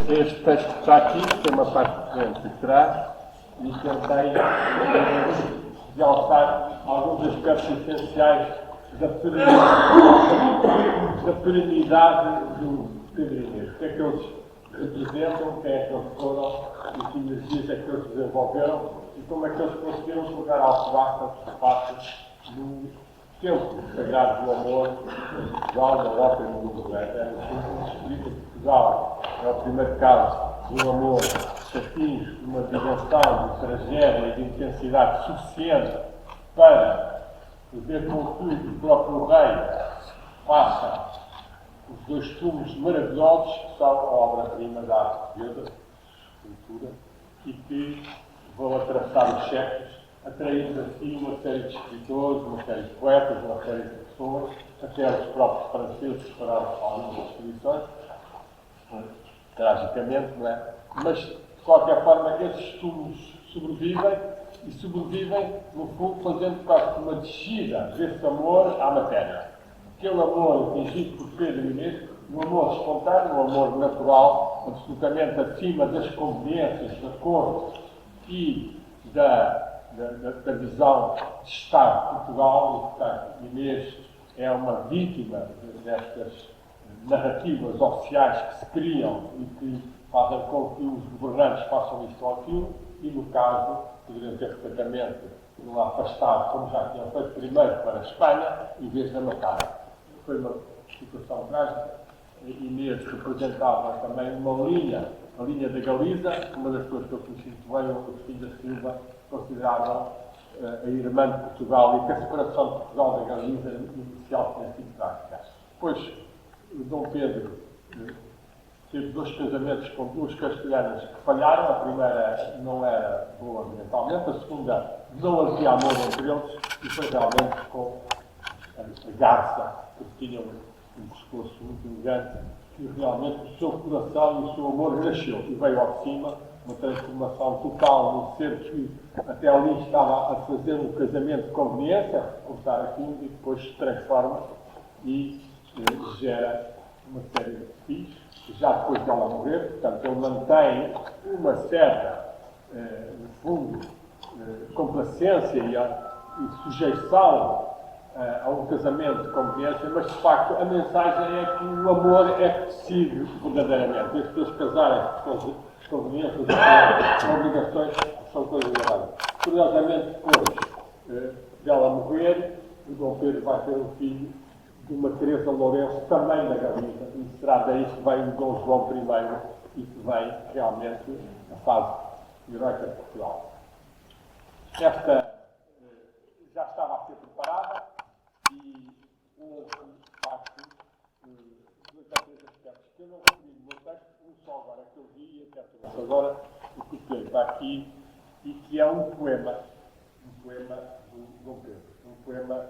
Este texto que está aqui tem uma parte de frente e de trás e tentei realçar alguns aspectos essenciais da perenidade do pedrinheiro. O que é que eles representam, quem é que eles foram, e que energias é que eles desenvolveram e como é que eles conseguiram colocar alcobaças no templo sagrado do amor em Portugal, na Europa e no mundo. É escrito que Portugal é o primeiro caso de um amor que atinge uma dimensão de tragédia e de intensidade suficiente para fazer com que o próprio rei faça os dois túmulos maravilhosos que são a obra-prima da arte portuguesa, escultura, e que vão atravessar os séculos, atraindo assim uma série de escritores, uma série de poetas, uma série de pessoas, até os próprios franceses farão algumas expedições, tragicamente, não é? Mas, de qualquer forma, esses túmulos sobrevivem, e sobrevivem, no fundo, fazendo quase uma descida desse amor à matéria. Aquele amor atingido por Pedro Inês, um amor espontâneo, um amor natural, absolutamente acima das conveniências da corte e da visão de Estado de Portugal, e, portanto, Inês é uma vítima destas narrativas oficiais que se criam e que fazem com que os governantes façam isto ou aquilo, e no caso, poderiam ter perfeitamente não afastado, como já tinham feito primeiro para a Espanha, em vez de matar. Foi uma situação trágica. Inês representava também uma linha, a linha da Galiza, uma das pessoas que eu conheci muito bem, o Agostinho da Silva, consideravam a irmã de Portugal, e que a separação de Portugal da Galiza inicial tinha sido trágica. Depois, Dom Pedro teve dois casamentos com duas castelhanas que falharam. A primeira não era boa mentalmente, a segunda não havia amor entre eles, e foi realmente com a garça, que tinha um pescoço muito elegante, que realmente o seu coração e o seu amor nasceu e veio ao de cima, uma transformação total no ser que até ali estava a fazer um casamento de conveniência, cortar aquilo, e depois se transforma e gera uma série de filhos, já depois de ela morrer. Portanto, ele mantém uma certa, no fundo, complacência e sujeição a um casamento de conveniência, mas de facto a mensagem é que o amor é que decide verdadeiramente. As pessoas casarem por conveniências e obrigações são coisas erradas. Curiosamente, depois dela morrer, o Dom Pedro vai ter um filho de uma Teresa Lourenço, também da Galiza, e será daí que vem o Dom João I e que vem realmente a fase heroica de Portugal. Esta já estava a ser preparada e houve, de facto, dois ou três aspectos que eu não referi no meu texto, um só agora que eu vi e até trouxe agora, o que está aqui, e que é um poema do Dom Pedro, um poema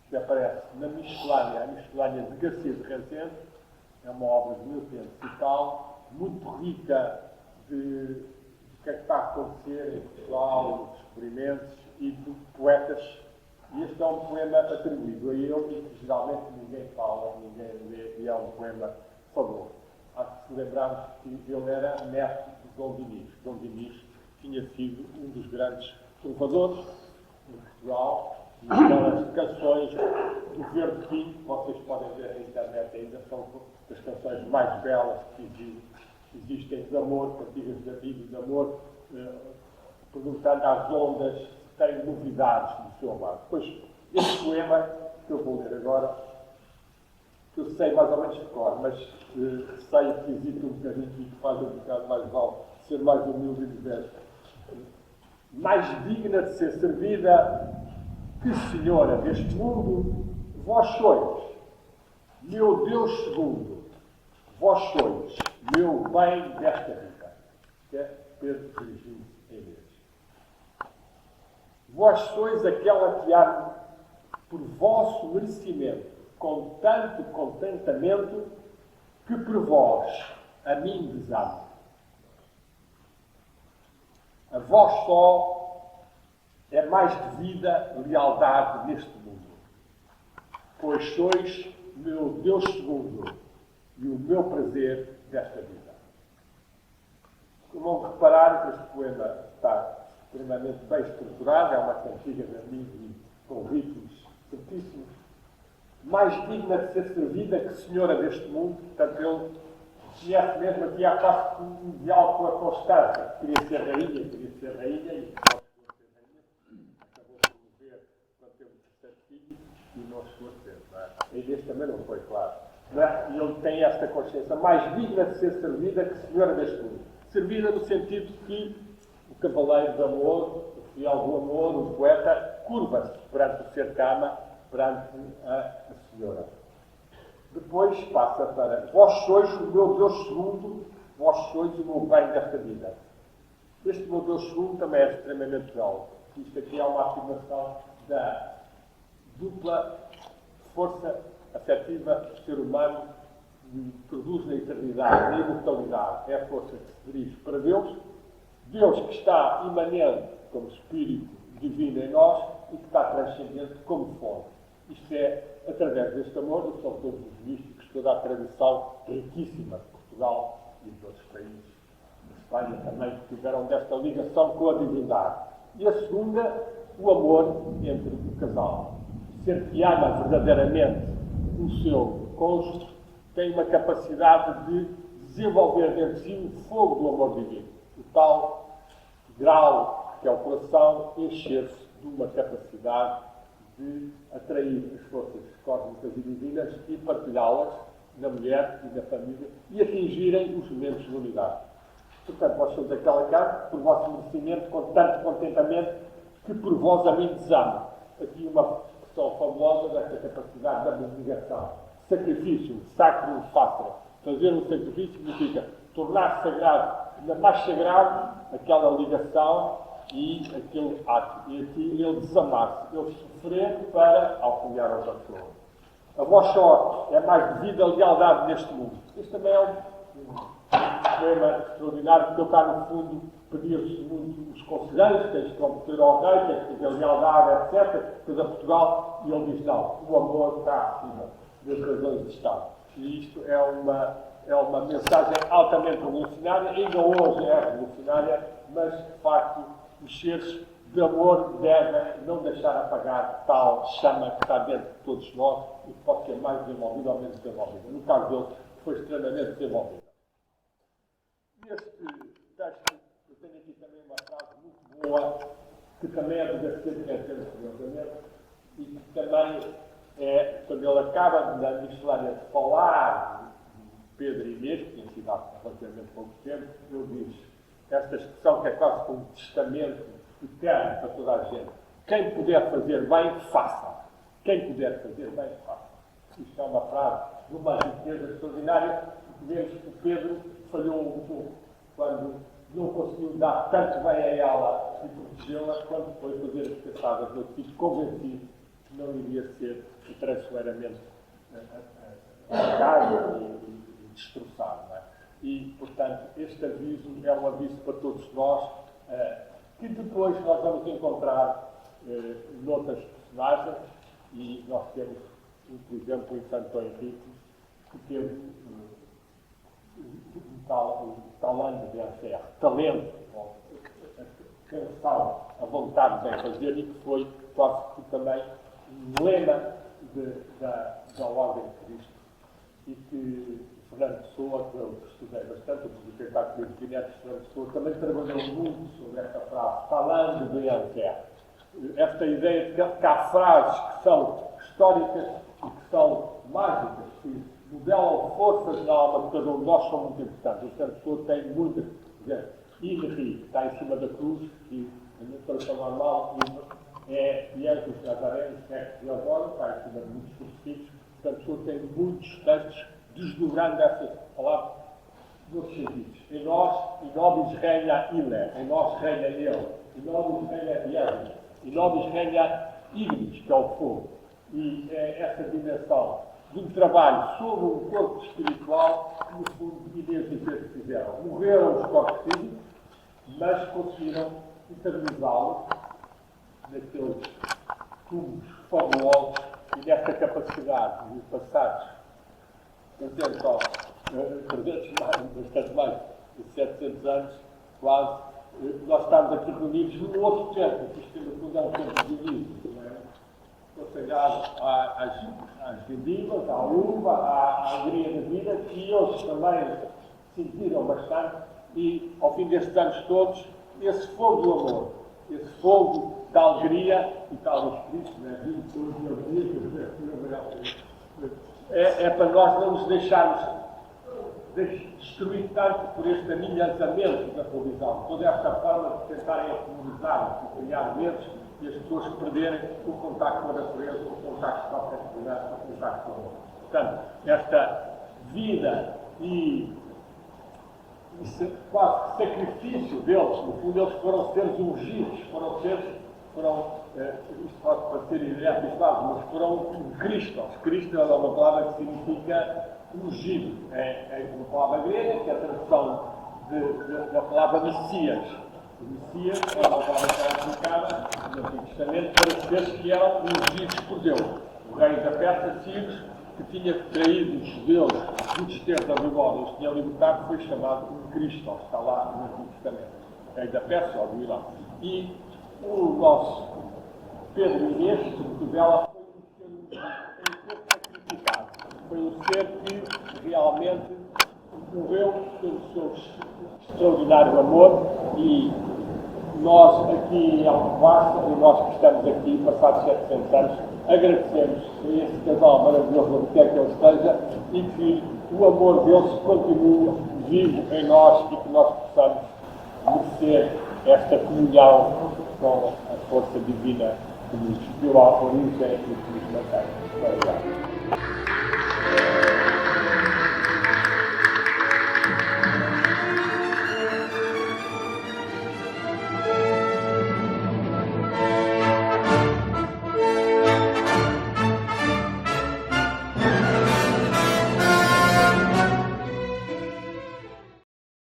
que aparece na Miscelânea, a Miscelânea de Garcia de Rezende. É uma obra de 1500 e tal, muito rica de que é que está a acontecer em Portugal, de descobrimentos e de poetas. E este é um poema atribuído a ele e que geralmente ninguém fala, ninguém lê, e é um poema famoso. Há que se lembrarmos que ele era neto de Dom Dinis. Dom Dinis tinha sido um dos grandes trovadores em Portugal, e aquelas canções do Verde Pinho, que vocês podem ver na internet ainda, são das canções mais belas que existem de amor, cantigas de amigos, de amor, perguntando às ondas se têm novidades do seu amado. Pois, este poema que eu vou ler agora, que eu sei mais ou menos de cor, mas sei que existe um bocadinho e que faz um bocado mais vale ser mais humilde e dizer: mais digna de ser servida que senhora deste mundo, vós sois, meu Deus segundo, vós sois, meu bem desta vida. Que é Pedro dirigindo a Inês. Vós sois aquela que há por vosso merecimento, com tanto contentamento, que por vós a mim desamo. A vós só é mais devida lealdade neste mundo, pois sois meu Deus segundo e o meu prazer desta vida. reparar, este poema está extremamente bem estruturado, é uma cantiga de amigos e com ritmos certíssimos. Mais digna de ser servida que senhora deste mundo, portanto, ele conhece mesmo aqui há quase um diálogo com a Constância. Queria ser rainha e acabou por morrer quando teve o terceiro filho e não chegou a ser. Não é? A Inês também não foi, claro. Não é? E ele tem esta consciência mais digna de ser servida que senhora deste mundo. Servida no sentido que o cavaleiro do amor, o fiel do amor, o poeta, curva-se perante o ser cama, perante a senhora. Depois passa para vós sois o meu Deus segundo, vós sois o meu bem desta vida. Este meu Deus segundo também é extremamente belo. Isto aqui é uma afirmação da dupla força afetiva do ser humano que produz na eternidade, na imortalidade. É a força que se dirige para Deus, Deus que está imanente como Espírito Divino em nós e que está transcendente como fonte. Isto é, através deste amor, são todos os místicos, toda a tradição riquíssima de Portugal e de outros países, de Espanha também, que tiveram desta ligação com a divindade. E a segunda, o amor entre o casal. Ser que ama verdadeiramente o seu cônjuge tem uma capacidade de desenvolver dentro de si o fogo do amor divino. O tal grau que é o coração encher-se de uma capacidade de atrair as forças cósmicas e divinas e partilhá-las na mulher e na família e atingirem os momentos de unidade. Portanto, vós sois aquela casa, por vosso merecimento, com tanto contentamento, que por vós a mim desamo. Aqui uma expressão fabulosa desta capacidade da abnegação. Sacrifício, sacro fácil. Fazer um sacrifício significa tornar sagrado, ainda mais sagrado, aquela ligação e aquele ato. E aqui ele desamar-se, ele sofrer para alcunhar a outra pessoa. A voz só é mais devida a lealdade neste mundo. Este também é um poema extraordinário, porque ele está, no fundo, pedir-se muito os conselheiros, tens que competir ao rei, tens que ter lealdade, etc. Depois a Portugal, e ele diz, não, o amor está acima das razões de Estado. E isto é uma mensagem altamente revolucionária, ainda hoje é revolucionária, mas, de facto, os seres de amor devem não deixar apagar tal chama que está dentro de todos nós e que pode ser mais desenvolvida ou menos desenvolvida. No caso dele, foi extremamente desenvolvida. Neste texto, eu tenho aqui também uma frase muito boa, que também é do Garcia de Menezes, e que também é, quando ele acaba na miscelânea de falar de Pedro e Inês, que tinha sido há relativamente pouco tempo, ele diz esta expressão que é quase como um testamento eterno para toda a gente. Quem puder fazer bem, faça. Quem puder fazer bem, faça. Isto é uma frase de uma riqueza extraordinária, porque vemos que o Pedro falhou um pouco quando não conseguiu dar tanto bem a ela e protegê-la, quando foi fazer as pensadas no sítio, convencido que não iria ser traiçoeiramente atacado e destroçado. Não é? E, portanto, este aviso é um aviso para todos nós, que depois nós vamos encontrar noutras personagens, e nós temos, por exemplo, em Santo Henrique, que teve um talento de vencer, talento, canção, a vontade de fazer, e que foi quase que também um lema da Ordem de Cristo, e que Fernando Pessoa, que eu estudei bastante, eu publiquei para a Neto, Fernando Pessoa também trabalhou muito sobre esta frase, falando de vencer. Esta ideia de que há frases que são históricas e que são mágicas, que modelam forças na alma de cada um de nós, são muito importantes. Esta pessoa tem muitas, por exemplo, Henri, que está em cima da cruz, e na tradução normal é Jesus Nazareno, que agora está em cima de muitos crucifixos. Portanto, a pessoa tem muitos textos desdobrando essas palavras nos sentidos. Em nós reina Ile, em nós reina ele, em nós reina Jesus, em nós reina Ignis, que é o fogo. E é essa dimensão de um trabalho sobre um corpo espiritual que, no fundo, Inês e Pedro fizeram. Morreram os corpos físicos, mas conseguiram eternizá-los naqueles túmulos fabulosos e nesta capacidade de passados 300 mais, bastante mais de 700 anos, quase, nós estamos aqui reunidos num outro tempo, que isto no fundo é um tempo de vida, não é? Consagrado às vindimas, à uva, à alegria da vida, que eles também sentiram bastante, e ao fim destes anos todos, esse fogo do amor, esse fogo da alegria, e talvez Cristo, né? É para nós não nos deixarmos destruir tanto por este anihilamento da televisão, toda esta forma de tentarem comunizar, de criar medos e as pessoas perderem o contacto com a natureza, o contacto com a fraternidade, o contacto com o amor. Portanto, esta vida e quase sacrifício deles, no fundo eles foram seres ungidos, isto pode parecer idealizado, mas foram Cristos. Cristo é uma palavra que significa ungido. É uma palavra grega, que é a tradução da palavra Messias. O Messias é uma palavra que era aplicada no Antigo Testamento para seres que eram ungidos por Deus. O rei da Pérsia, Ciro, que tinha traído os judeus do desterro da Babilónia, os tinha libertado, foi chamado Cristo, está lá no Antigo Testamento. O rei da Pérsia, ou do Irã. E o nosso Pedro Inês, de Bela, foi um ser sacrificado. Foi um ser que realmente morreu pelo seu extraordinário amor, e nós aqui em Alcobaça, e nós que estamos aqui passados 700 anos, agradecemos a esse casal maravilhoso onde quer que ele esteja, e que o amor deles continue vivo em nós e que nós possamos merecer esta comunhão com a força divina que nos deu a origem e que nos mantém.